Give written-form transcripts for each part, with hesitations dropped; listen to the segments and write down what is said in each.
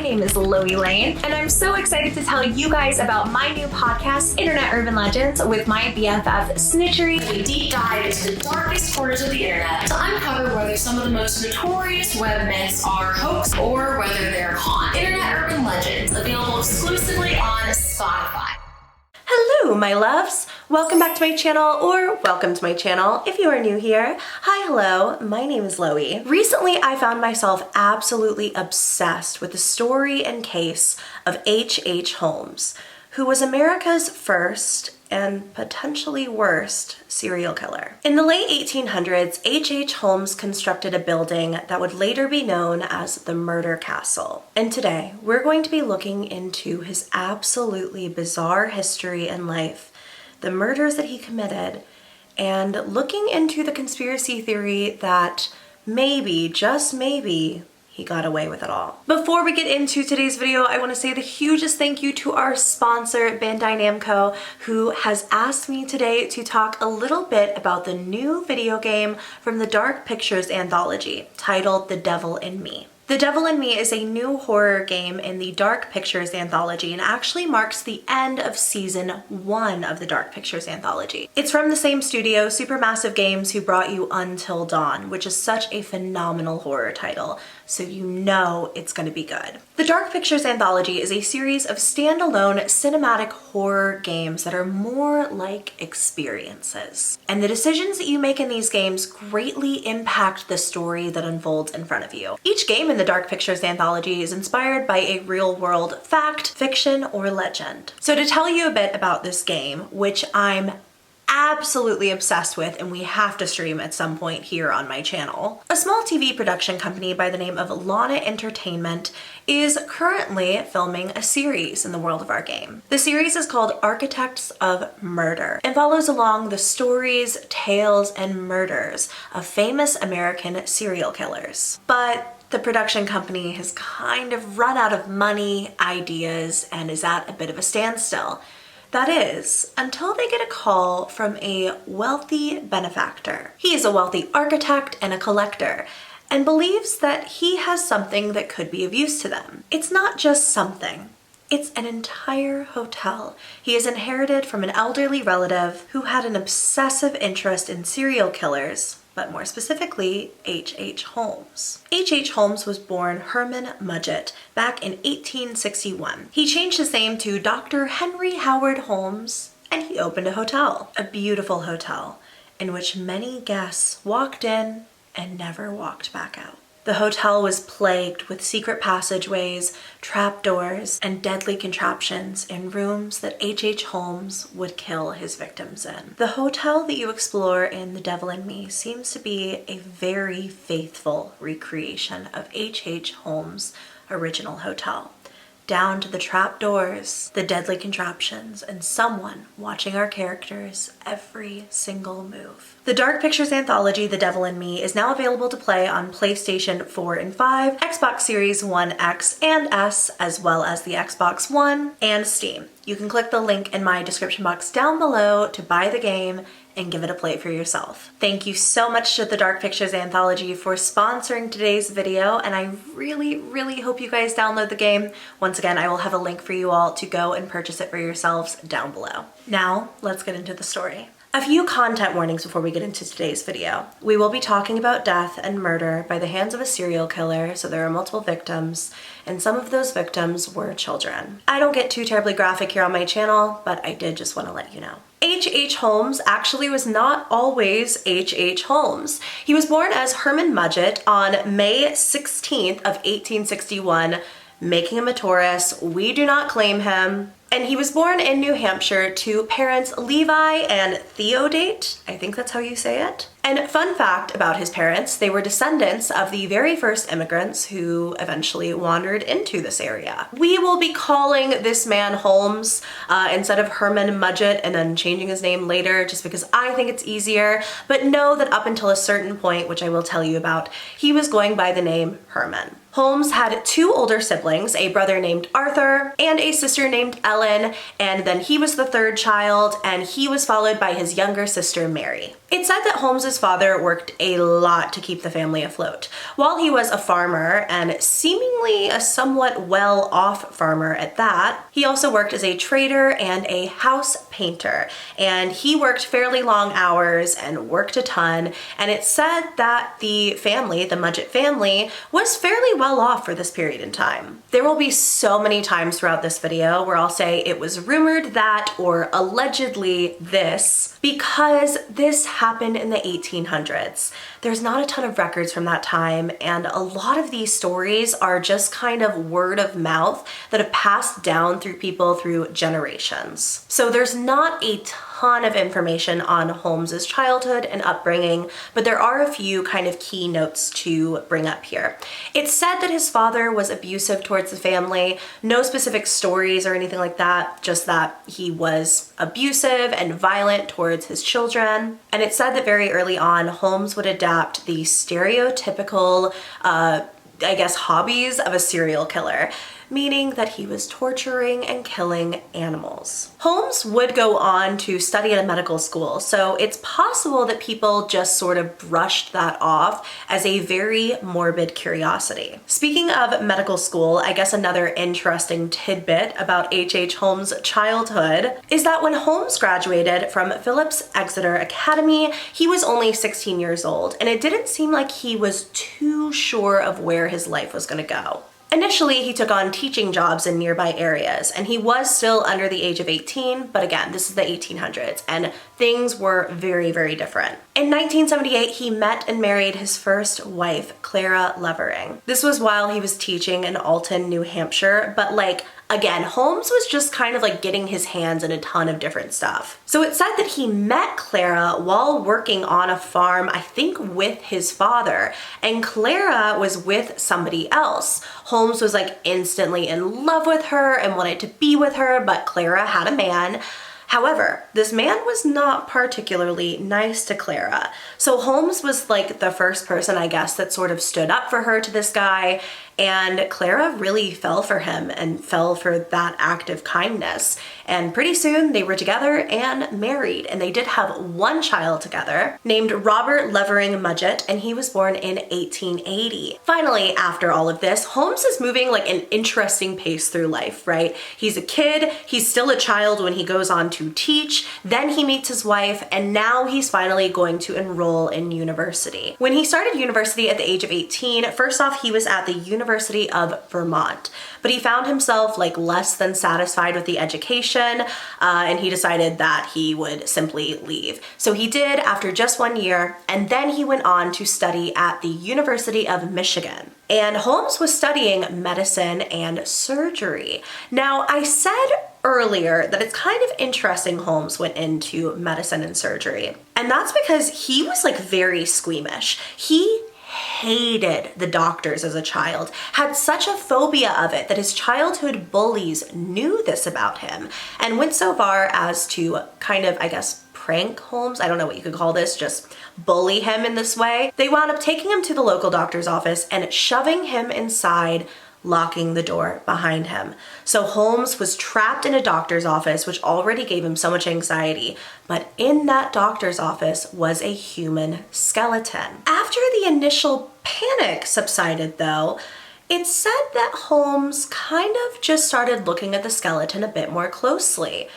name is LoeyLane, and I'm so excited to tell you guys about my new podcast, Internet Urban Legends, with my BFF Snitchery. We deep dive into the darkest corners of the internet to uncover whether some of the most notorious web myths are hoax or whether they're con. Internet Urban Legends, available exclusively on Spotify. Hello, my loves. Welcome back to my channel, or welcome to my channel if you are new here. Hi, hello, my name is Loey. Recently, I found myself absolutely obsessed with the story and case of HH Holmes, who was America's first and potentially worst serial killer. In the late 1800s, H.H. Holmes constructed a building that would later be known as the Murder Castle. And today, we're going to be looking into his absolutely bizarre history and life, the murders that he committed, and looking into the conspiracy theory that maybe, just maybe, he got away with it all. Before we get into today's video, I want to say the hugest thank you to our sponsor, Bandai Namco, who has asked me today to talk a little bit about the new video game from the Dark Pictures anthology titled The Devil in Me. The Devil in Me is a new horror game in the Dark Pictures anthology and actually marks the end of season 1 of the Dark Pictures anthology. It's from the same studio, Supermassive Games, who brought you Until Dawn, which is such a phenomenal horror title, so you know it's going to be good. The Dark Pictures anthology is a series of standalone cinematic horror games that are more like experiences. And the decisions that you make in these games greatly impact the story that unfolds in front of you. Each game in the Dark Pictures anthology is inspired by a real-world fact, fiction, or legend. So to tell you a bit about this game, which I'm absolutely obsessed with and we have to stream at some point here on my channel. A small TV production company by the name of Lana Entertainment is currently filming a series in the world of our game. The series is called Architects of Murder and follows along the stories, tales, and murders of famous American serial killers. But the production company has kind of run out of money, ideas, and is at a bit of a standstill. That is, until they get a call from a wealthy benefactor. He is a wealthy architect and a collector, and believes that he has something that could be of use to them. It's not just something. It's an entire hotel he has inherited from an elderly relative who had an obsessive interest in serial killers, but more specifically, H.H. Holmes. H.H. Holmes was born Herman Mudgett back in 1861. He changed his name to Dr. Henry Howard Holmes, and he opened a hotel, a beautiful hotel, in which many guests walked in and never walked back out. The hotel was plagued with secret passageways, trapdoors, and deadly contraptions in rooms that H.H. Holmes would kill his victims in. The hotel that you explore in The Devil in Me seems to be a very faithful recreation of H.H. Holmes' original hotel, down to the trapdoors, the deadly contraptions, and someone watching our characters' every single move. The Dark Pictures anthology, The Devil in Me, is now available to play on PlayStation 4 and 5, Xbox Series 1 X and S, as well as the Xbox One, and Steam. You can click the link in my description box down below to buy the game and give it a play for yourself. Thank you so much to the Dark Pictures anthology for sponsoring today's video, and I really hope you guys download the game. Once again, I will have a link for you all to go and purchase it for yourselves down below. Now, let's get into the story. A few content warnings before we get into today's video. We will be talking about death and murder by the hands of a serial killer, so there are multiple victims, and some of those victims were children. I don't get too terribly graphic here on my channel, but I did just want to let you know. H.H. Holmes actually was not always H.H. Holmes. He was born as Herman Mudgett on May 16th of 1861, making him a Taurus. We do not claim him. And he was born in New Hampshire to parents Levi and Theodate. I think that's how you say it. And fun fact about his parents, they were descendants of the very first immigrants who eventually wandered into this area. We will be calling this man Holmes instead of Herman Mudgett and then changing his name later just because I think it's easier. But know that up until a certain point, which I will tell you about, he was going by the name Herman. Holmes had 2 older siblings, a brother named Arthur and a sister named Ellen, and then he was the 3rd child, and he was followed by his younger sister Mary. It's said that Holmes's father worked a lot to keep the family afloat. While he was a farmer, and seemingly a somewhat well-off farmer at that, he also worked as a trader and a house painter. And he worked fairly long hours and worked a ton, and it's said that the family, the Mudgett family, was fairly well off for this period in time. There will be so many times throughout this video where I'll say it was rumored that or allegedly this, because this happened in the 1800s. There's not a ton of records from that time, and a lot of these stories are just kind of word of mouth that have passed down through people through generations. So there's not a ton of information on Holmes's childhood and upbringing, but there are a few kind of key notes to bring up here. It's said that his father was abusive towards the family. No specific stories or anything like that, just that he was abusive and violent towards his children. And it's said that very early on, Holmes would adapt the stereotypical, hobbies of a serial killer, meaning that he was torturing and killing animals. Holmes would go on to study at a medical school, so it's possible that people just sort of brushed that off as a very morbid curiosity. Speaking of medical school, I guess another interesting tidbit about H.H. Holmes' childhood is that when Holmes graduated from Phillips Exeter Academy, he was only 16 years old, and it didn't seem like he was too sure of where his life was going to go. Initially, he took on teaching jobs in nearby areas, and he was still under the age of 18, but again, this is the 1800s, and things were very, very different. In 1978, he met and married his first wife, Clara Levering. This was while he was teaching in Alton, New Hampshire, but again, Holmes was just kind of getting his hands in a ton of different stuff. So it's said that he met Clara while working on a farm, I think with his father, and Clara was with somebody else. Holmes was instantly in love with her and wanted to be with her, but Clara had a man. However, this man was not particularly nice to Clara. So Holmes was the first person, I guess, that sort of stood up for her to this guy, and Clara really fell for him and fell for that act of kindness. And pretty soon they were together and married, and they did have one child together named Robert Levering Mudgett, and he was born in 1880. Finally, after all of this, Holmes is moving an interesting pace through life, right? He's a kid, he's still a child when he goes on to teach, then he meets his wife, and now he's finally going to enroll in university. When he started university at the age of 18, first off, he was at the University of Vermont, but he found himself less than satisfied with the education, and he decided that he would simply leave. So he did after just 1 year, and then he went on to study at the University of Michigan. And Holmes was studying medicine and surgery. Now, I said earlier that it's kind of interesting Holmes went into medicine and surgery, and that's because he was very squeamish. He hated the doctors as a child, had such a phobia of it that his childhood bullies knew this about him, and went so far as to kind of, prank Holmes. I don't know what you could call this, just bully him in this way. They wound up taking him to the local doctor's office and shoving him inside, locking the door behind him. So Holmes was trapped in a doctor's office, which already gave him so much anxiety, but in that doctor's office was a human skeleton. After the initial panic subsided though, it's said that Holmes kind of just started looking at the skeleton a bit more closely.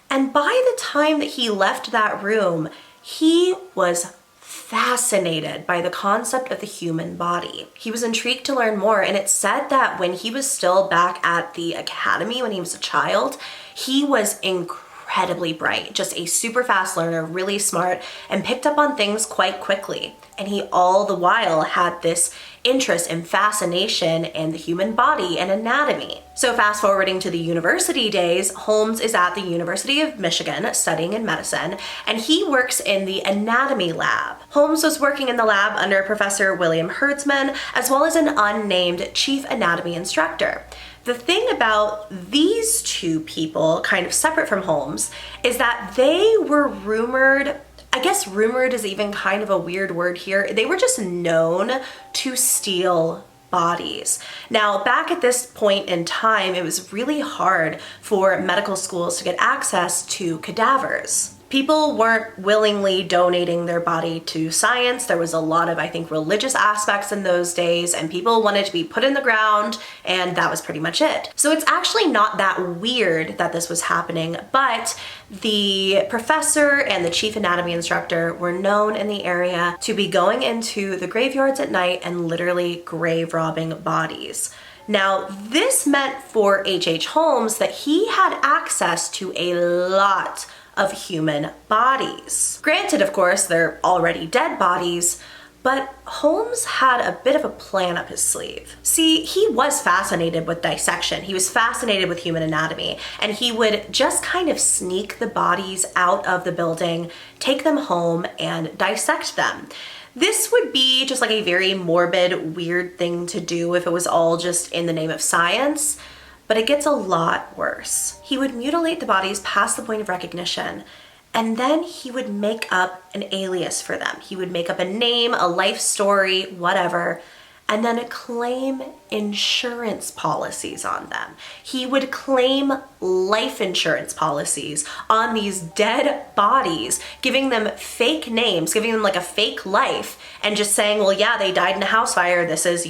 And by the time that he left that room, he was fascinated by the concept of the human body. He was intrigued to learn more, and it's said that when he was still back at the academy when he was a child, he was incredibly bright, just a super fast learner, really smart, and picked up on things quite quickly. And he all the while had this interest and fascination in the human body and anatomy. So fast forwarding to the university days, Holmes is at the University of Michigan studying in medicine, and he works in the anatomy lab. Holmes was working in the lab under Professor William Herdsman, as well as an unnamed chief anatomy instructor. The thing about these two people, kind of separate from Holmes, is that they were rumored, I guess rumored is even kind of a weird word here, they were just known to steal bodies. Now, back at this point in time, it was really hard for medical schools to get access to cadavers. People weren't willingly donating their body to science. There was a lot of, I think, religious aspects in those days, and people wanted to be put in the ground, and that was pretty much it. So it's actually not that weird that this was happening, but the professor and the chief anatomy instructor were known in the area to be going into the graveyards at night and literally grave robbing bodies. Now, this meant for HH Holmes that he had access to a lot of human bodies. Granted, of course, they're already dead bodies, but Holmes had a bit of a plan up his sleeve. See, he was fascinated with dissection. He was fascinated with human anatomy, and he would just kind of sneak the bodies out of the building, take them home, and dissect them. This would be just like a very morbid, weird thing to do if it was all just in the name of science. But it gets a lot worse. He would mutilate the bodies past the point of recognition, and then he would make up an alias for them. He would make up a name, a life story, whatever, and then claim insurance policies on them. He would claim life insurance policies on these dead bodies, giving them fake names, giving them like a fake life, and just saying, well, yeah, they died in a house fire. This is,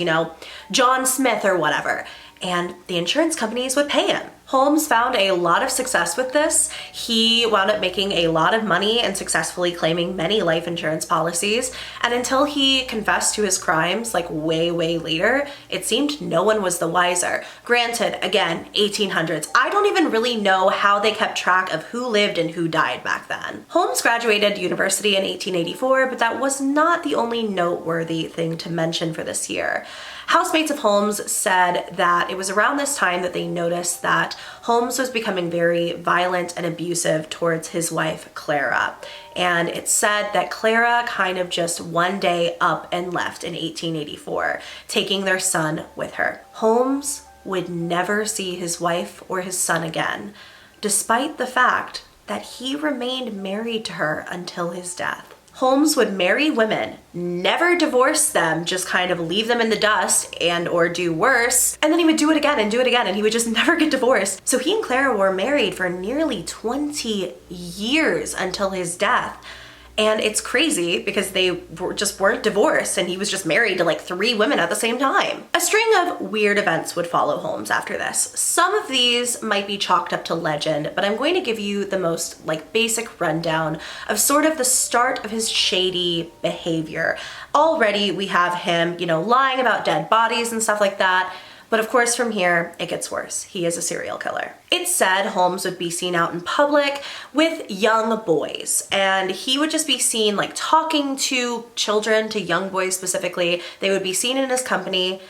John Smith or whatever. And the insurance companies would pay him. Holmes found a lot of success with this. He wound up making a lot of money and successfully claiming many life insurance policies. And until he confessed to his crimes, like way, way later, it seemed no one was the wiser. Granted, again, 1800s. I don't even really know how they kept track of who lived and who died back then. Holmes graduated university in 1884, but that was not the only noteworthy thing to mention for this year. Housemates of Holmes said that it was around this time that they noticed that Holmes was becoming very violent and abusive towards his wife, Clara. And it said that Clara kind of just one day up and left in 1884, taking their son with her. Holmes would never see his wife or his son again, despite the fact that he remained married to her until his death. Holmes would marry women, never divorce them, just kind of leave them in the dust and or do worse, and then he would do it again and do it again, and he would just never get divorced. So he and Clara were married for nearly 20 years until his death. And it's crazy because they just weren't divorced, and he was just married to like 3 women at the same time. A string of weird events would follow Holmes after this. Some of these might be chalked up to legend, but I'm going to give you the most basic rundown of sort of the start of his shady behavior. Already we have him, lying about dead bodies and stuff like that. But of course, from here, it gets worse. He is a serial killer. It's said Holmes would be seen out in public with young boys, and he would just be seen talking to children, to young boys specifically. They would be seen in his company,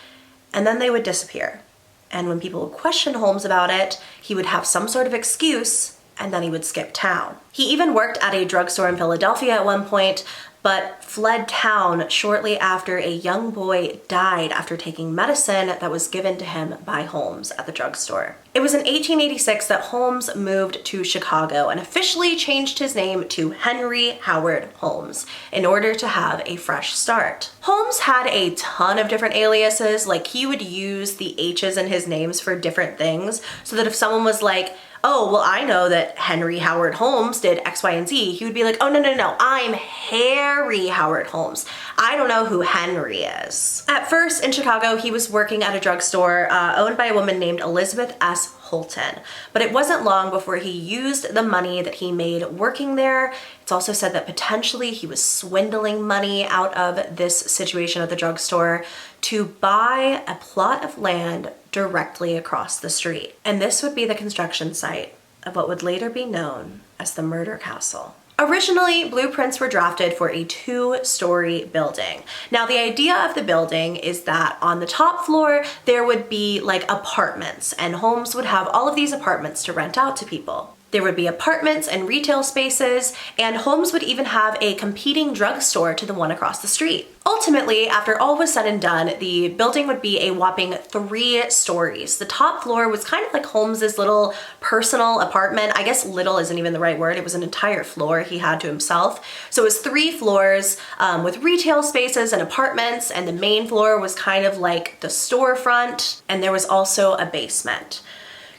and then they would disappear. And when people would question Holmes about it, he would have some sort of excuse, and then he would skip town. He even worked at a drugstore in Philadelphia at one point, but fled town shortly after a young boy died after taking medicine that was given to him by Holmes at the drugstore. It was in 1886 that Holmes moved to Chicago and officially changed his name to Henry Howard Holmes in order to have a fresh start. Holmes had a ton of different aliases, he would use the H's in his names for different things, so that if someone was like, oh, well, I know that Henry Howard Holmes did X, Y, and Z, he would be like, oh, no, I'm Harry Howard Holmes. I don't know who Henry is. At first, in Chicago, he was working at a drugstore owned by a woman named Elizabeth S. Holton. But it wasn't long before he used the money that he made working there. It's also said that potentially he was swindling money out of this situation at the drugstore to buy a plot of land directly across the street. And this would be the construction site of what would later be known as the Murder Castle. Originally, blueprints were drafted for a 2-story building. Now, the idea of the building is that on the top floor, there would be apartments, and Holmes would have all of these apartments to rent out to people. There would be apartments and retail spaces, and Holmes would even have a competing drugstore to the one across the street. Ultimately, after all was said and done, the building would be a whopping 3 stories. The top floor was kind of like Holmes's little personal apartment. I guess little isn't even the right word. It was an entire floor he had to himself. So it was 3 floors with retail spaces and apartments, and the main floor was kind of like the storefront, and there was also a basement.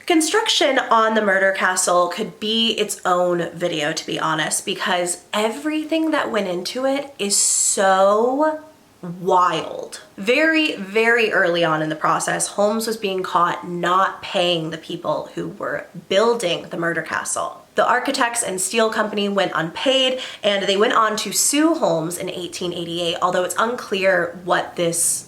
Construction on the murder castle could be its own video, to be honest, because everything that went into it is so wild. Very, very early on in the process, Holmes was being caught not paying the people who were building the murder castle. The architects and steel company went unpaid, and they went on to sue Holmes in 1888, although it's unclear what this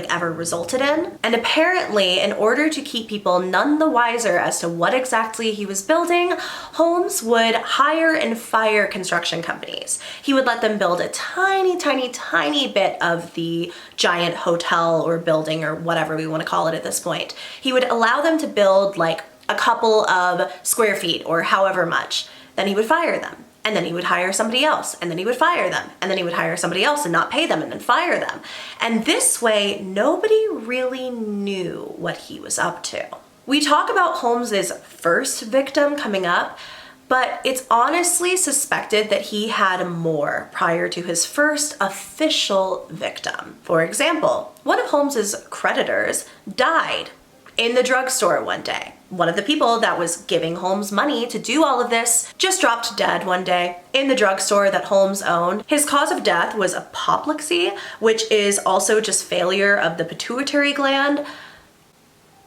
ever resulted in. And apparently, in order to keep people none the wiser as to what exactly he was building, Holmes would hire and fire construction companies. He would let them build a tiny, tiny, tiny bit of the giant hotel or building or whatever we want to call it at this point. He would allow them to build like a couple of square feet or however much. Then he would fire them. And then he would hire somebody else, and then he would fire them, and then he would hire somebody else and not pay them and then fire them. And this way, nobody really knew what he was up to. We talk about Holmes's first victim coming up, but it's honestly suspected that he had more prior to his first official victim. For example, one of Holmes's creditors died in the drugstore one day. One of the people that was giving Holmes money to do all of this just dropped dead one day in the drugstore that Holmes owned. His cause of death was apoplexy, which is also just failure of the pituitary gland.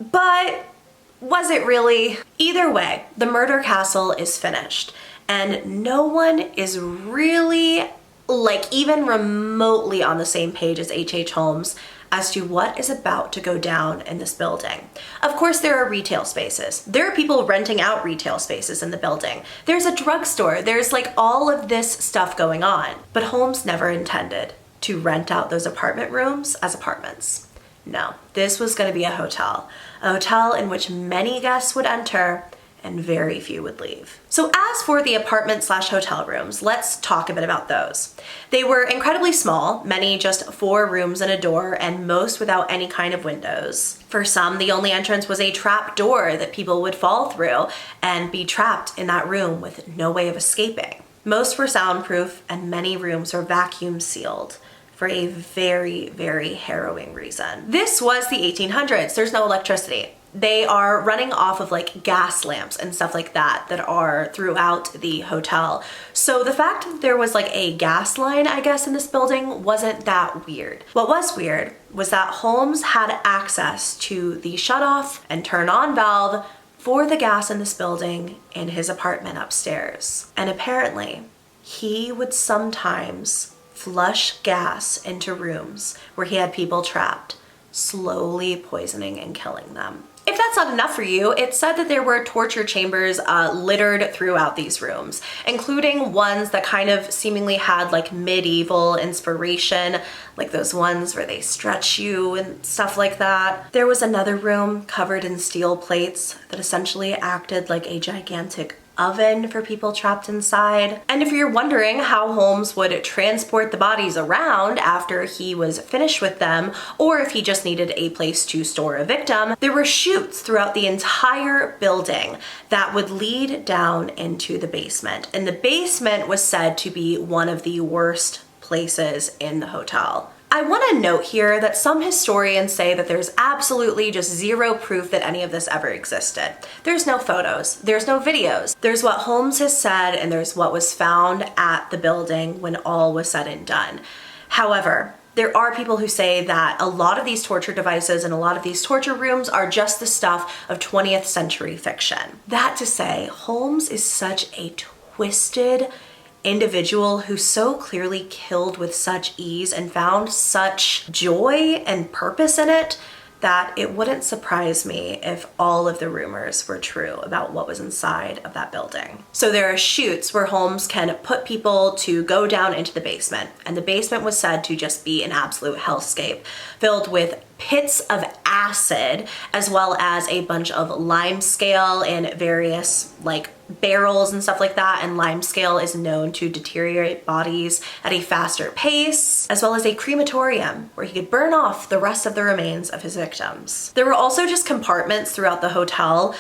But was it really? Either way, the murder castle is finished, and no one is really even remotely on the same page as HH Holmes as to what is about to go down in this building. Of course, there are retail spaces. There are people renting out retail spaces in the building. There's a drugstore. There's all of this stuff going on. But Holmes never intended to rent out those apartment rooms as apartments. No, this was going to be a hotel in which many guests would enter and very few would leave. So as for the apartment/hotel rooms, let's talk a bit about those. They were incredibly small, many just 4 rooms and a door, and most without any kind of windows. For some, the only entrance was a trap door that people would fall through and be trapped in that room with no way of escaping. Most were soundproof, and many rooms were vacuum sealed for a very, very harrowing reason. This was the 1800s. There's no electricity. They are running off of gas lamps and stuff like that are throughout the hotel. So the fact that there was a gas line, I guess, in this building wasn't that weird. What was weird was that Holmes had access to the shut off and turn on valve for the gas in this building in his apartment upstairs. And apparently, he would sometimes flush gas into rooms where he had people trapped, slowly poisoning and killing them. If that's not enough for you, it's said that there were torture chambers littered throughout these rooms, including ones that kind of seemingly had medieval inspiration, like those ones where they stretch you and stuff like that. There was another room covered in steel plates that essentially acted like a gigantic oven for people trapped inside. And if you're wondering how Holmes would transport the bodies around after he was finished with them, or if he just needed a place to store a victim, there were chutes throughout the entire building that would lead down into the basement. And the basement was said to be one of the worst places in the hotel. I want to note here that some historians say that there's absolutely just zero proof that any of this ever existed. There's no photos, there's no videos. There's what Holmes has said, and there's what was found at the building when all was said and done. However, there are people who say that a lot of these torture devices and a lot of these torture rooms are just the stuff of 20th century fiction. That to say, Holmes is such a twisted individual who so clearly killed with such ease and found such joy and purpose in it that it wouldn't surprise me if all of the rumors were true about what was inside of that building. So there are chutes where Holmes can put people to go down into the basement, and the basement was said to just be an absolute hellscape, filled with pits of acid, as well as a bunch of limescale and various barrels and stuff like that. And limescale is known to deteriorate bodies at a faster pace, as well as a crematorium where he could burn off the rest of the remains of his victims. There were also just compartments throughout the hotel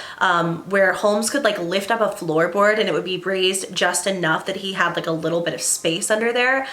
where Holmes could lift up a floorboard and it would be raised just enough that he had a little bit of space under there.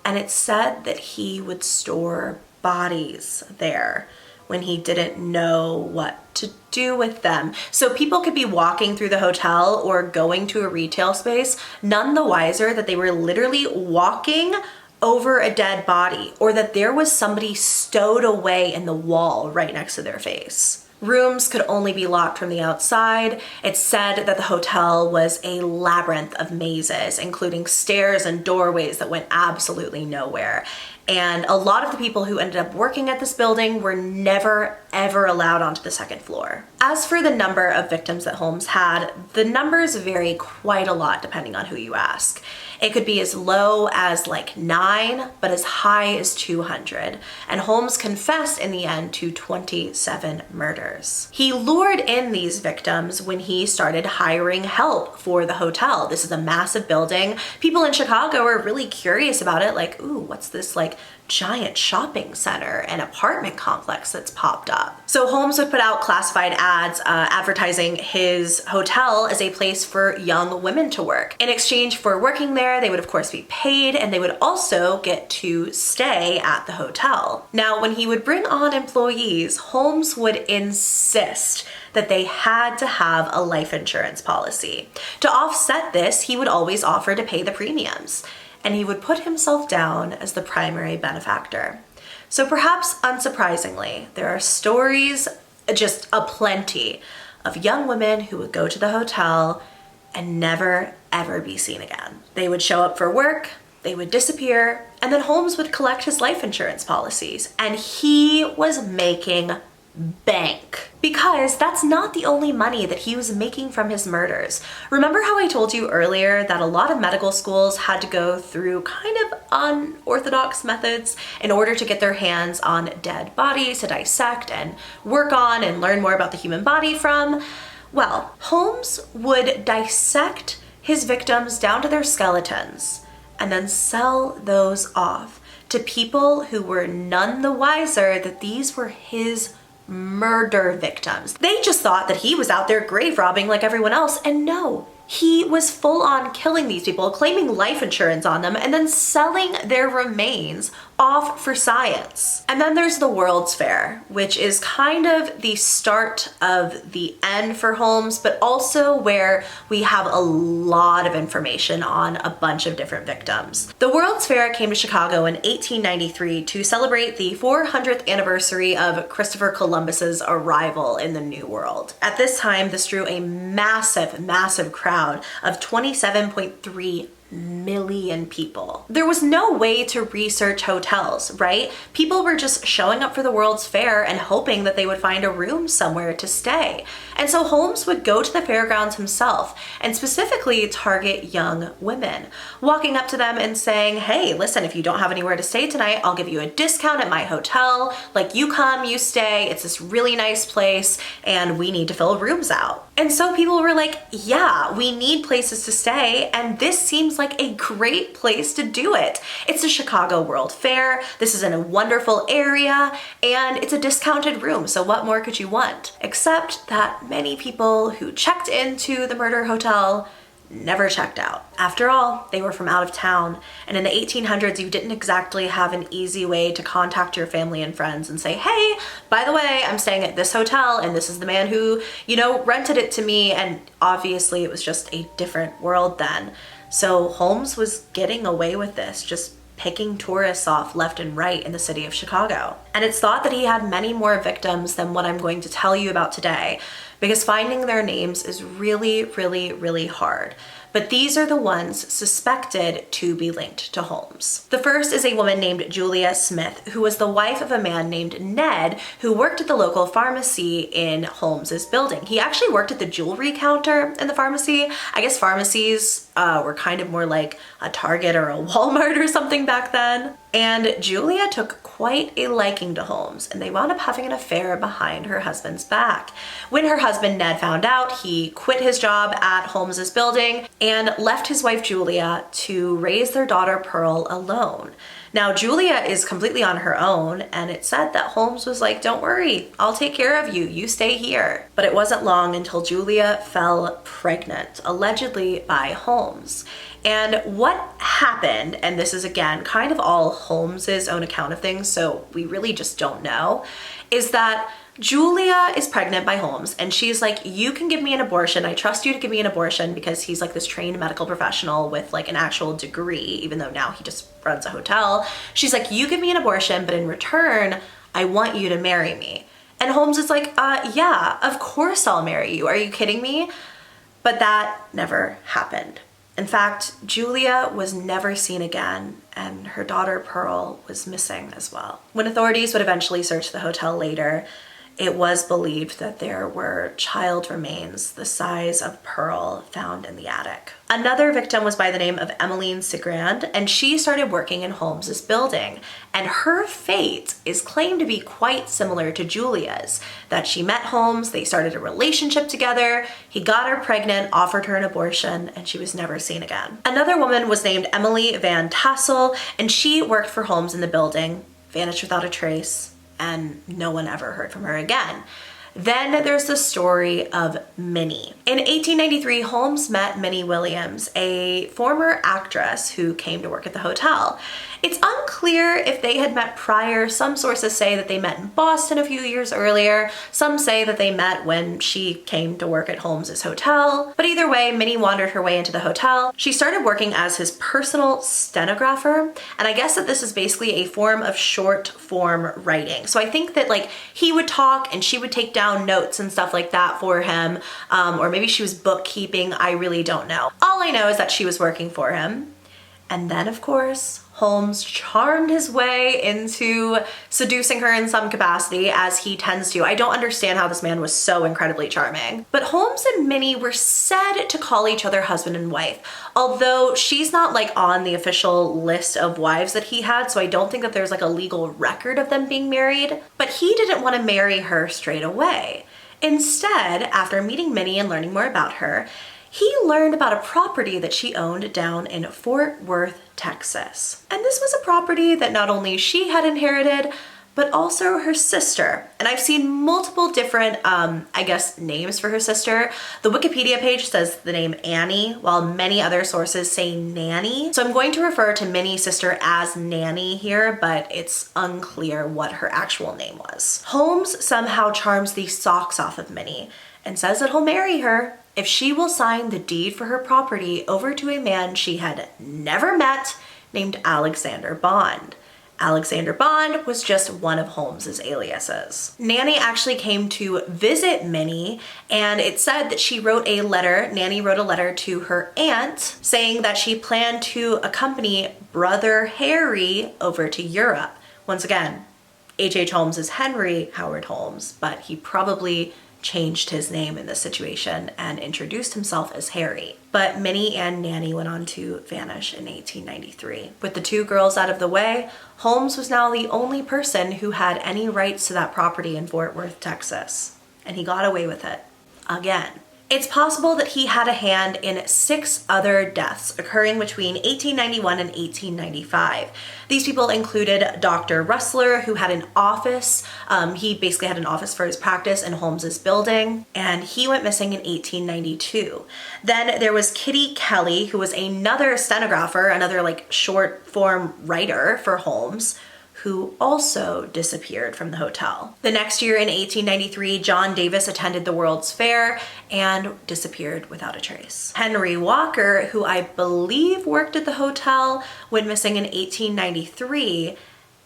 And it's said that he would store bodies there when he didn't know what to do with them. So people could be walking through the hotel or going to a retail space, none the wiser that they were literally walking over a dead body, or that there was somebody stowed away in the wall right next to their face. Rooms could only be locked from the outside. It's said that the hotel was a labyrinth of mazes, including stairs and doorways that went absolutely nowhere. And a lot of the people who ended up working at this building were never, ever allowed onto the second floor. As for the number of victims that Holmes had, the numbers vary quite a lot depending on who you ask. It could be as low as like 9, but as high as 200. And Holmes confessed in the end to 27 murders. He lured in these victims when he started hiring help for the hotel. This is a massive building. People in Chicago are really curious about it, like, ooh, what's this like giant shopping center and apartment complex that's popped up. So Holmes would put out classified ads advertising his hotel as a place for young women to work. In exchange for working there, they would of course be paid, and they would also get to stay at the hotel. Now, when he would bring on employees, Holmes would insist that they had to have a life insurance policy. To offset this, he would always offer to pay the premiums, and he would put himself down as the primary benefactor. So perhaps unsurprisingly, there are stories just aplenty of young women who would go to the hotel and never ever be seen again. They would show up for work, they would disappear, and then Holmes would collect his life insurance policies, and he was making bank. Because that's not the only money that he was making from his murders. Remember how I told you earlier that a lot of medical schools had to go through kind of unorthodox methods in order to get their hands on dead bodies to dissect and work on and learn more about the human body from? Well, Holmes would dissect his victims down to their skeletons and then sell those off to people who were none the wiser that these were his murder victims. They just thought that he was out there grave robbing like everyone else, and no, he was full on killing these people, claiming life insurance on them, and then selling their remains off for science. And then there's the World's Fair, which is kind of the start of the end for Holmes, but also where we have a lot of information on a bunch of different victims. The World's Fair came to Chicago in 1893 to celebrate the 400th anniversary of Christopher Columbus's arrival in the New World. At this time, this drew a massive, massive crowd of 27.3 million people. There was no way to research hotels, right? People were just showing up for the World's Fair and hoping that they would find a room somewhere to stay. And so Holmes would go to the fairgrounds himself and specifically target young women, walking up to them and saying, hey, listen, if you don't have anywhere to stay tonight, I'll give you a discount at my hotel. Like, you come, you stay, it's this really nice place, and we need to fill rooms out. And so people were like, yeah, we need places to stay, and this seems like a great place to do it. It's the Chicago World Fair, this is in a wonderful area, and it's a discounted room, so what more could you want? Except that many people who checked into the murder hotel never checked out. After all, they were from out of town, and in the 1800s, you didn't exactly have an easy way to contact your family and friends and say, hey, by the way, I'm staying at this hotel, and this is the man who, rented it to me, and obviously it was just a different world then. So Holmes was getting away with this, just picking tourists off left and right in the city of Chicago. And it's thought that he had many more victims than what I'm going to tell you about today, because finding their names is really, really, really hard. But these are the ones suspected to be linked to Holmes. The first is a woman named Julia Smith, who was the wife of a man named Ned, who worked at the local pharmacy in Holmes's building. He actually worked at the jewelry counter in the pharmacy. I guess pharmacies were kind of more like a Target or a Walmart or something back then. And Julia took quite a liking to Holmes, and they wound up having an affair behind her husband's back. When her husband Ned found out, he quit his job at Holmes's building and left his wife Julia to raise their daughter Pearl alone. Now, Julia is completely on her own, and it said that Holmes was like, don't worry, I'll take care of you. You stay here. But it wasn't long until Julia fell pregnant, allegedly by Holmes. And what happened, and this is again kind of all Holmes's own account of things, so we really just don't know, is that Julia is pregnant by Holmes and she's like, you can give me an abortion. I trust you to give me an abortion, because he's like this trained medical professional with like an actual degree, even though now he just runs a hotel. She's like, you give me an abortion, but in return, I want you to marry me. And Holmes is like, yeah, of course I'll marry you. Are you kidding me? But that never happened. In fact, Julia was never seen again, and her daughter Pearl was missing as well. When authorities would eventually search the hotel later, it was believed that there were child remains the size of Pearl found in the attic. Another victim was by the name of Emmeline Sigrand, and she started working in Holmes's building. And her fate is claimed to be quite similar to Julia's, that she met Holmes, they started a relationship together, he got her pregnant, offered her an abortion, and she was never seen again. Another woman was named Emily Van Tassel, and she worked for Holmes in the building, vanished without a trace, and no one ever heard from her again. Then there's the story of Minnie. In 1893, Holmes met Minnie Williams, a former actress who came to work at the hotel. It's unclear if they had met prior. Some sources say that they met in Boston a few years earlier. Some say that they met when she came to work at Holmes's hotel. But either way, Minnie wandered her way into the hotel. She started working as his personal stenographer. And I guess that this is basically a form of short form writing. So I think that like he would talk and she would take down notes and stuff like that for him. Or maybe she was bookkeeping. I really don't know. All I know is that she was working for him. And then, of course, Holmes charmed his way into seducing her in some capacity, as he tends to. I don't understand how this man was so incredibly charming. But Holmes and Minnie were said to call each other husband and wife, although she's not like on the official list of wives that he had, so I don't think that there's like a legal record of them being married. But he didn't want to marry her straight away. Instead, after meeting Minnie and learning more about her, he learned about a property that she owned down in Fort Worth, Texas. And this was a property that not only she had inherited, but also her sister. And I've seen multiple different, I guess, names for her sister. The Wikipedia page says the name Annie, while many other sources say Nanny. So I'm going to refer to Minnie's sister as Nanny here, but it's unclear what her actual name was. Holmes somehow charms the socks off of Minnie and says that he'll marry her if she will sign the deed for her property over to a man she had never met named Alexander Bond. Alexander Bond was just one of Holmes's aliases. Nanny actually came to visit Minnie, and it said that Nanny wrote a letter to her aunt saying that she planned to accompany brother Harry over to Europe. Once again, HH Holmes is Henry Howard Holmes, but he probably changed his name in this situation and introduced himself as Harry. But Minnie and Nanny went on to vanish in 1893. With the two girls out of the way, Holmes was now the only person who had any rights to that property in Fort Worth, Texas. And he got away with it again. It's possible that he had a hand in 6 other deaths occurring between 1891 and 1895. These people included Dr. Rustler, who had an office. He basically had an office for his practice in Holmes's building, and he went missing in 1892. Then there was Kitty Kelly, who was another stenographer, another like short form writer for Holmes, who also disappeared from the hotel. The next year in 1893, John Davis attended the World's Fair and disappeared without a trace. Henry Walker, who I believe worked at the hotel, went missing in 1893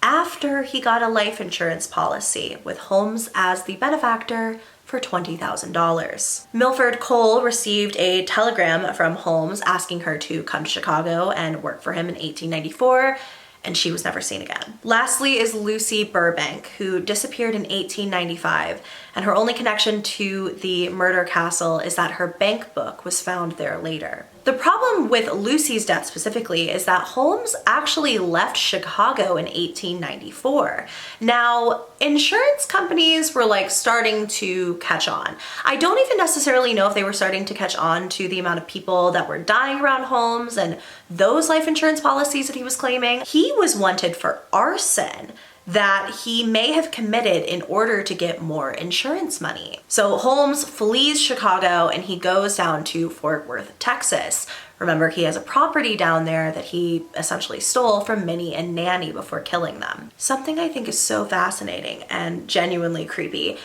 after he got a life insurance policy with Holmes as the benefactor for $20,000. Milford Cole received a telegram from Holmes asking her to come to Chicago and work for him in 1894, and she was never seen again. Lastly is Lucy Burbank, who disappeared in 1895 and her only connection to the murder castle is that her bank book was found there later. The problem with Lucy's death specifically is that Holmes actually left Chicago in 1894. Now, insurance companies were like starting to catch on. I don't even necessarily know if they were starting to catch on to the amount of people that were dying around Holmes and those life insurance policies that he was claiming. He was wanted for arson that he may have committed in order to get more insurance money. So Holmes flees Chicago and he goes down to Fort Worth, Texas. Remember, he has a property down there that he essentially stole from Minnie and Nanny before killing them. Something I think is so fascinating and genuinely creepy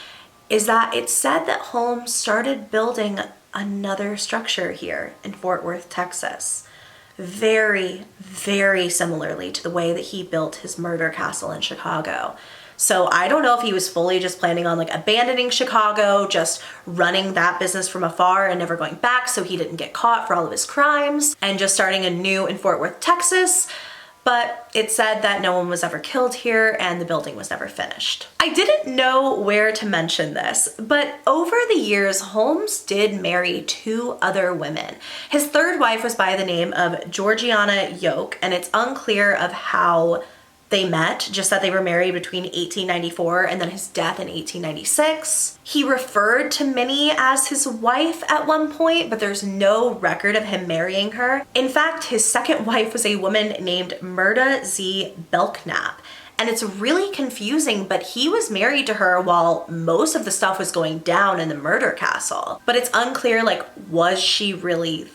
is that it's said that Holmes started building another structure here in Fort Worth, Texas. Very, very similarly to the way that he built his murder castle in Chicago. So I don't know if he was fully just planning on like abandoning Chicago, just running that business from afar and never going back so he didn't get caught for all of his crimes, and just starting anew in Fort Worth, Texas. But it said that no one was ever killed here and the building was never finished. I didn't know where to mention this, but over the years, Holmes did marry 2 other women. His third wife was by the name of Georgiana Yoke, and it's unclear of how they met, just that they were married between 1894 and then his death in 1896. He referred to Minnie as his wife at one point, but there's no record of him marrying her. In fact, his second wife was a woman named Myrta Z. Belknap. And it's really confusing, but he was married to her while most of the stuff was going down in the murder castle. But it's unclear, like, was she really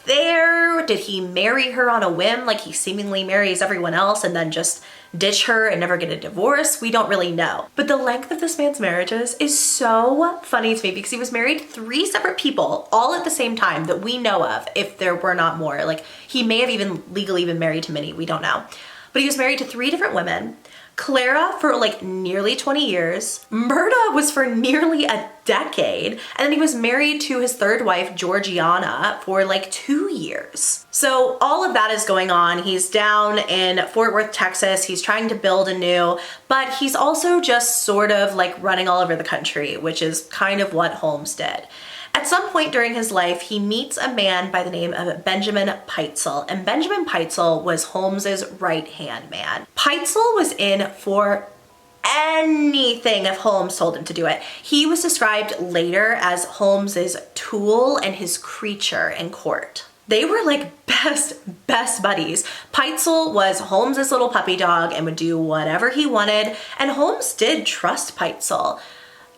there? Did he marry her on a whim like he seemingly marries everyone else and then just ditch her and never get a divorce? We don't really know. But the length of this man's marriages is so funny to me because he was married to 3 separate people all at the same time that we know of, if there were not more. Like, he may have even legally been married to Minnie, we don't know. But he was married to 3 different women. Clara for like nearly 20 years. Myrta was for nearly a decade. And then he was married to his third wife, Georgiana, for like 2 years. So all of that is going on. He's down in Fort Worth, Texas. He's trying to build anew, but he's also just sort of like running all over the country, which is kind of what Holmes did. At some point during his life, he meets a man by the name of Benjamin Pitezel, and Benjamin Pitezel was Holmes's right-hand man. Pitezel was in for anything if Holmes told him to do it. He was described later as Holmes's tool and his creature in court. They were like best buddies. Pitezel was Holmes's little puppy dog and would do whatever he wanted, and Holmes did trust Pitezel.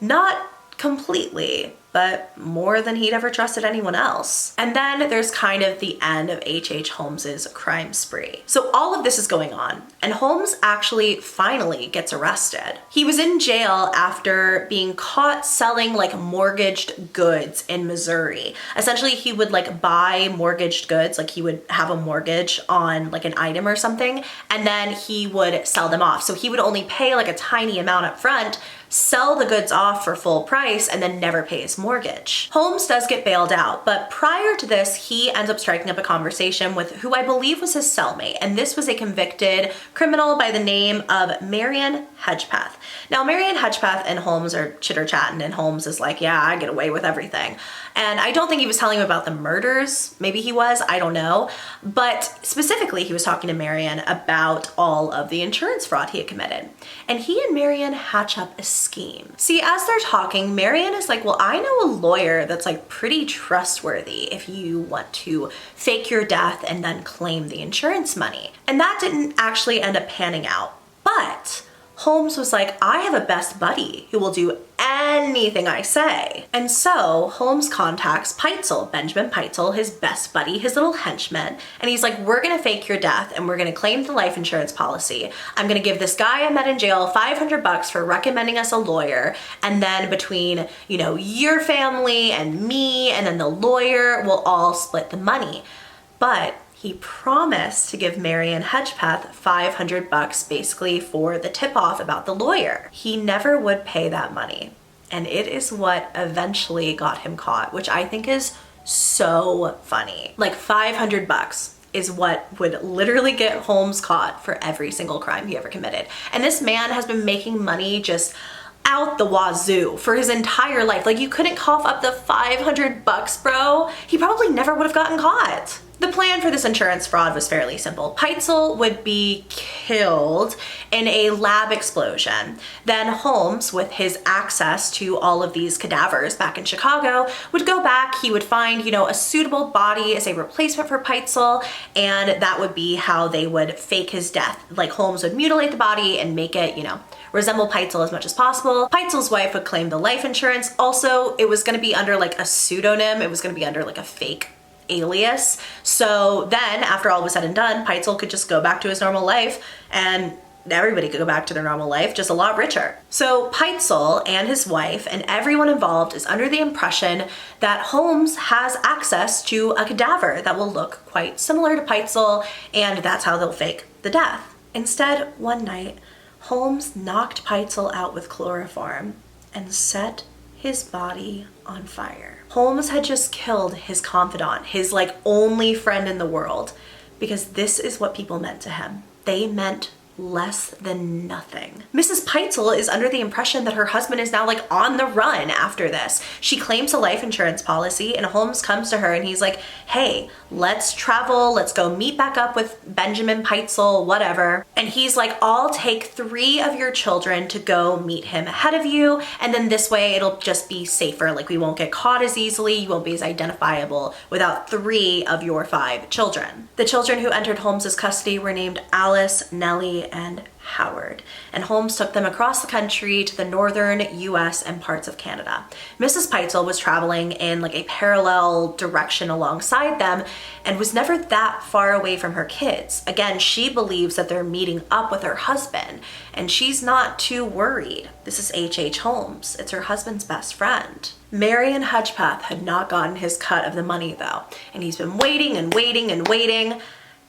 Not completely, but more than he'd ever trusted anyone else. And then there's kind of the end of HH Holmes's crime spree. So all of this is going on, and Holmes actually finally gets arrested. He was in jail after being caught selling like mortgaged goods in Missouri. Essentially, he would like buy mortgaged goods, like he would have a mortgage on like an item or something, and then he would sell them off. So he would only pay like a tiny amount up front, sell the goods off for full price, and then never pay his mortgage. Holmes does get bailed out, but prior to this, he ends up striking up a conversation with who I believe was his cellmate, and this was a convicted criminal by the name of Marion Hedgepeth. Now, Marion Hedgepeth and Holmes are chitter-chatting, and Holmes is like, yeah, I get away with everything. And I don't think he was telling him about the murders. Maybe he was, I don't know. But specifically, he was talking to Marion about all of the insurance fraud he had committed. And he and Marion hatch up a scheme. See, as they're talking, Marion is like, well, I know a lawyer that's like pretty trustworthy if you want to fake your death and then claim the insurance money. And that didn't actually end up panning out. But Holmes was like, I have a best buddy who will do anything I say. And so Holmes contacts Pitezel, Benjamin Pitezel, his best buddy, his little henchman, and he's like, we're gonna fake your death and we're gonna claim the life insurance policy. I'm gonna give this guy I met in jail $500 for recommending us a lawyer, and then between, you know, your family and me and then the lawyer, we'll all split the money. But he promised to give Marion Hedgepeth $500 basically for the tip-off about the lawyer. He never would pay that money. And it is what eventually got him caught, which I think is so funny. Like $500 is what would literally get Holmes caught for every single crime he ever committed. And this man has been making money just out the wazoo for his entire life. Like, you couldn't cough up the $500, bro. He probably never would have gotten caught. The plan for this insurance fraud was fairly simple. Peitzel would be killed in a lab explosion. Then Holmes, with his access to all of these cadavers back in Chicago, would go back. He would find, you know, a suitable body as a replacement for Peitzel, and that would be how they would fake his death. Like, Holmes would mutilate the body and make it, you know, resemble Peitzel as much as possible. Peitzel's wife would claim the life insurance. Also, it was going to be under like a pseudonym. It was going to be under like a fake alias. So then, after all was said and done, Peitzel could just go back to his normal life, and everybody could go back to their normal life, just a lot richer. So Peitzel and his wife and everyone involved is under the impression that Holmes has access to a cadaver that will look quite similar to Peitzel, and that's how they'll fake the death. Instead, one night, Holmes knocked Peitzel out with chloroform and set his body on fire. Holmes had just killed his confidant, his like only friend in the world, because this is what people meant to him. They meant less than nothing. Mrs. Peitzel is under the impression that her husband is now like on the run after this. She claims a life insurance policy, and Holmes comes to her and he's like, hey, let's travel, let's go meet back up with Benjamin Peitzel, whatever. And he's like, I'll take 3 of your children to go meet him ahead of you, and then this way it'll just be safer. Like, we won't get caught as easily, you won't be as identifiable without 3 of your 5 children. The children who entered Holmes's custody were named Alice, Nellie, and Howard, and Holmes took them across the country to the northern US and parts of Canada. Mrs. Peitzel was traveling in like a parallel direction alongside them and was never that far away from her kids. Again, she believes that they're meeting up with her husband, and she's not too worried. This is HH Holmes. It's her husband's best friend. Marion Hedgepeth had not gotten his cut of the money though, and he's been waiting and waiting and waiting,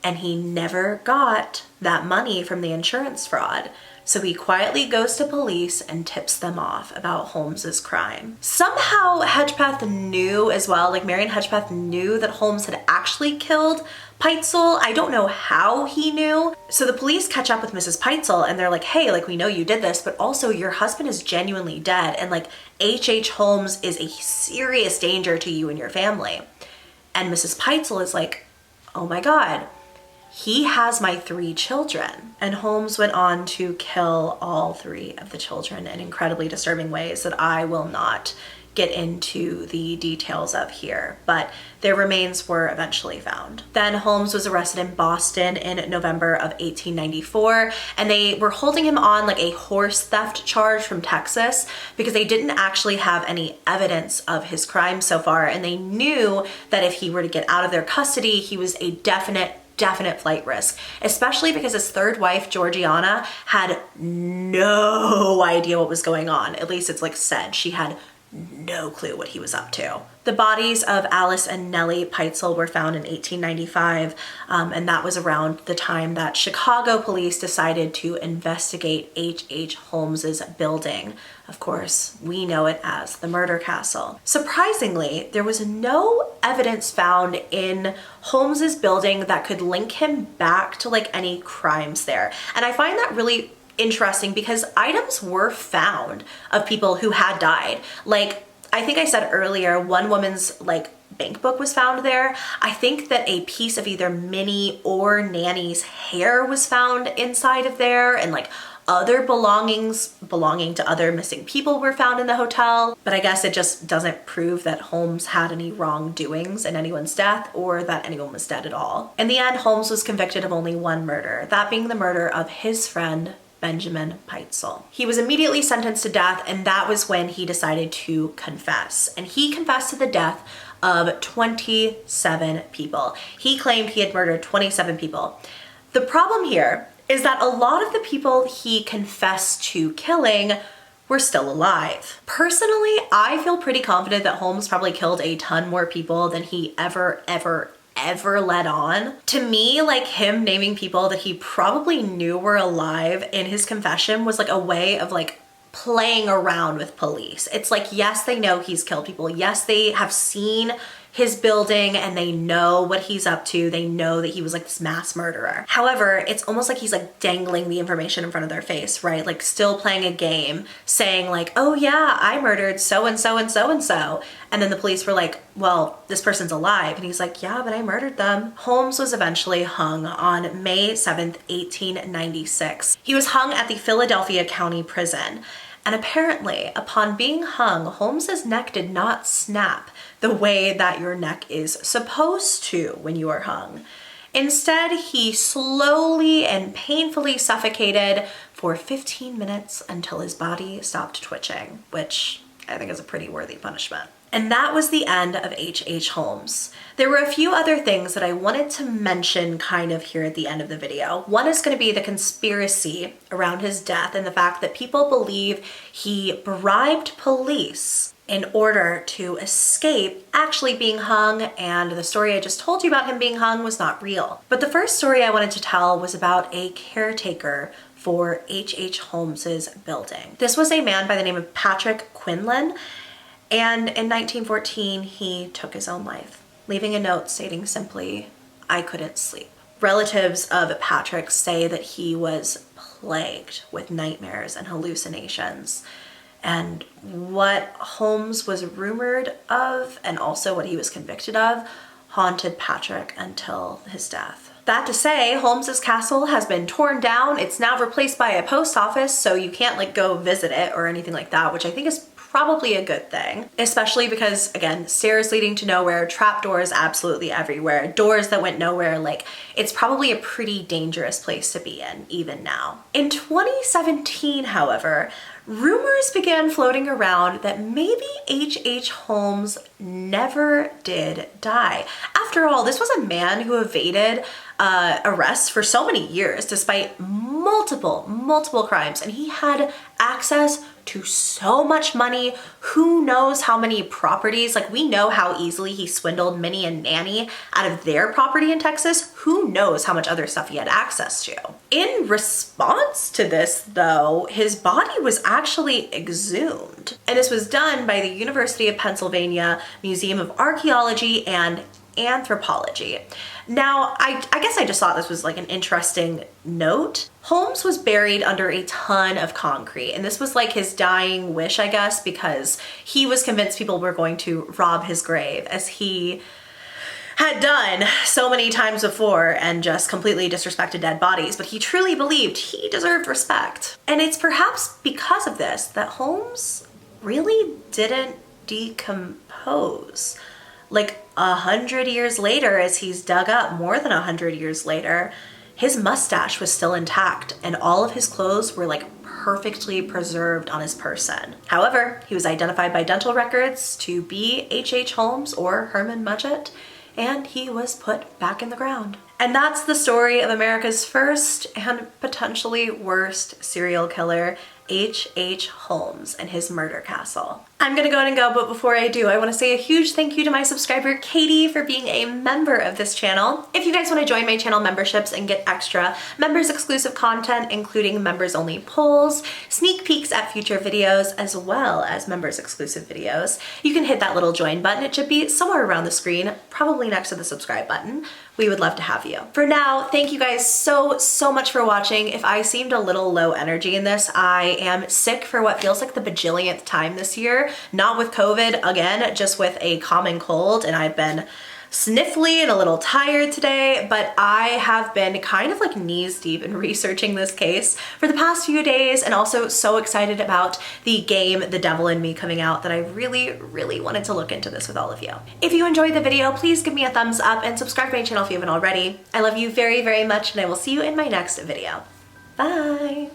and he never got that money from the insurance fraud. So he quietly goes to police and tips them off about Holmes's crime. Somehow Hedgepeth knew as well, like Marion Hedgepeth knew that Holmes had actually killed Peitzel. I don't know how he knew. So the police catch up with Mrs. Peitzel and they're like, hey, like, we know you did this, but also your husband is genuinely dead, and like HH Holmes is a serious danger to you and your family. And Mrs. Peitzel is like, oh my God, he has my 3 children. And Holmes went on to kill all 3 of the children in incredibly disturbing ways that I will not get into the details of here, but their remains were eventually found. Then Holmes was arrested in Boston in November of 1894, and they were holding him on like a horse theft charge from Texas because they didn't actually have any evidence of his crime so far, and they knew that if he were to get out of their custody, he was a definite flight risk, especially because his 3rd wife, Georgiana, had no idea what was going on. At least it's like said, she had no clue what he was up to. The bodies of Alice and Nellie Peitzel were found in 1895, and that was around the time that Chicago police decided to investigate H.H. Holmes's building. Of course, we know it as the Murder Castle. Surprisingly, there was no evidence found in Holmes's building that could link him back to like any crimes there. And I find that really interesting because items were found of people who had died. Like, I think I said earlier, one woman's like bank book was found there. I think that a piece of either Minnie or Nanny's hair was found inside of there, and like other belongings belonging to other missing people were found in the hotel. But I guess it just doesn't prove that Holmes had any wrongdoings in anyone's death or that anyone was dead at all. In the end, Holmes was convicted of only 1 murder, that being the murder of his friend, Benjamin Peitzel. He was immediately sentenced to death, and that was when he decided to confess. And he confessed to the death of 27 people. He claimed he had murdered 27 people. The problem here is that a lot of the people he confessed to killing were still alive. Personally, I feel pretty confident that Holmes probably killed a ton more people than he ever let on. To me, like, him naming people that he probably knew were alive in his confession was like a way of like playing around with police. It's like, yes, they know he's killed people. Yes, they have seen his building and they know what he's up to. They know that he was like this mass murderer. However, it's almost like he's like dangling the information in front of their face, right? Like still playing a game, saying like, oh yeah, I murdered so-and-so and so-and-so. And then the police were like, well, this person's alive. And he's like, yeah, but I murdered them. Holmes was eventually hung on May 7th, 1896. He was hung at the Philadelphia County Prison. And apparently, upon being hung, Holmes's neck did not snap the way that your neck is supposed to when you are hung. Instead, he slowly and painfully suffocated for 15 minutes until his body stopped twitching, which I think is a pretty worthy punishment. And that was the end of HH Holmes. There were a few other things that I wanted to mention kind of here at the end of the video. One is going to be the conspiracy around his death and the fact that people believe he bribed police in order to escape actually being hung, and the story I just told you about him being hung was not real. But the first story I wanted to tell was about a caretaker for HH Holmes's building. This was a man by the name of Patrick Quinlan, and in 1914 he took his own life, leaving a note stating simply, "I couldn't sleep." Relatives of Patrick say that he was plagued with nightmares and hallucinations. And what Holmes was rumored of, and also what he was convicted of, haunted Patrick until his death. That to say, Holmes's castle has been torn down. It's now replaced by a post office, so you can't like go visit it or anything like that, which I think is probably a good thing, especially because, again, stairs leading to nowhere, trapdoors absolutely everywhere, doors that went nowhere. Like, it's probably a pretty dangerous place to be in even now. In 2017, however, rumors began floating around that maybe HH Holmes never did die. After all, this was a man who evaded arrests for so many years despite multiple crimes, and he had access to so much money. Who knows how many properties? Like, we know how easily he swindled Minnie and Nanny out of their property in Texas. Who knows how much other stuff he had access to? In response to this, though, his body was actually exhumed. And this was done by the University of Pennsylvania Museum of Archaeology and Anthropology. Now, I guess I just thought this was like an interesting note. Holmes was buried under a ton of concrete, and this was like his dying wish, I guess, because he was convinced people were going to rob his grave, as he had done so many times before and just completely disrespected dead bodies, but he truly believed he deserved respect. And it's perhaps because of this that Holmes really didn't decompose. Like 100 years later, as he's dug up, more than 100 years later, his mustache was still intact and all of his clothes were like perfectly preserved on his person. However, he was identified by dental records to be H.H. Holmes or Herman Mudgett, and he was put back in the ground. And that's the story of America's first and potentially worst serial killer, H.H. Holmes and his murder castle. I'm gonna go ahead and go, but before I do, I wanna say a huge thank you to my subscriber, Katie, for being a member of this channel. If you guys wanna join my channel memberships and get extra members exclusive content, including members only polls, sneak peeks at future videos, as well as members exclusive videos, you can hit that little join button. It should be somewhere around the screen, probably next to the subscribe button. We would love to have you. For now, thank you guys so much for watching. If I seemed a little low energy in this, I am sick for what feels like the bajillionth time this year. Not with COVID, again, just with a common cold, and I've been sniffly and a little tired today, but I have been kind of like knees deep in researching this case for the past few days, and also so excited about the game The Devil in Me coming out that I really wanted to look into this with all of you. If you enjoyed the video, please give me a thumbs up and subscribe to my channel if you haven't already. I love you very much, and I will see you in my next video. Bye!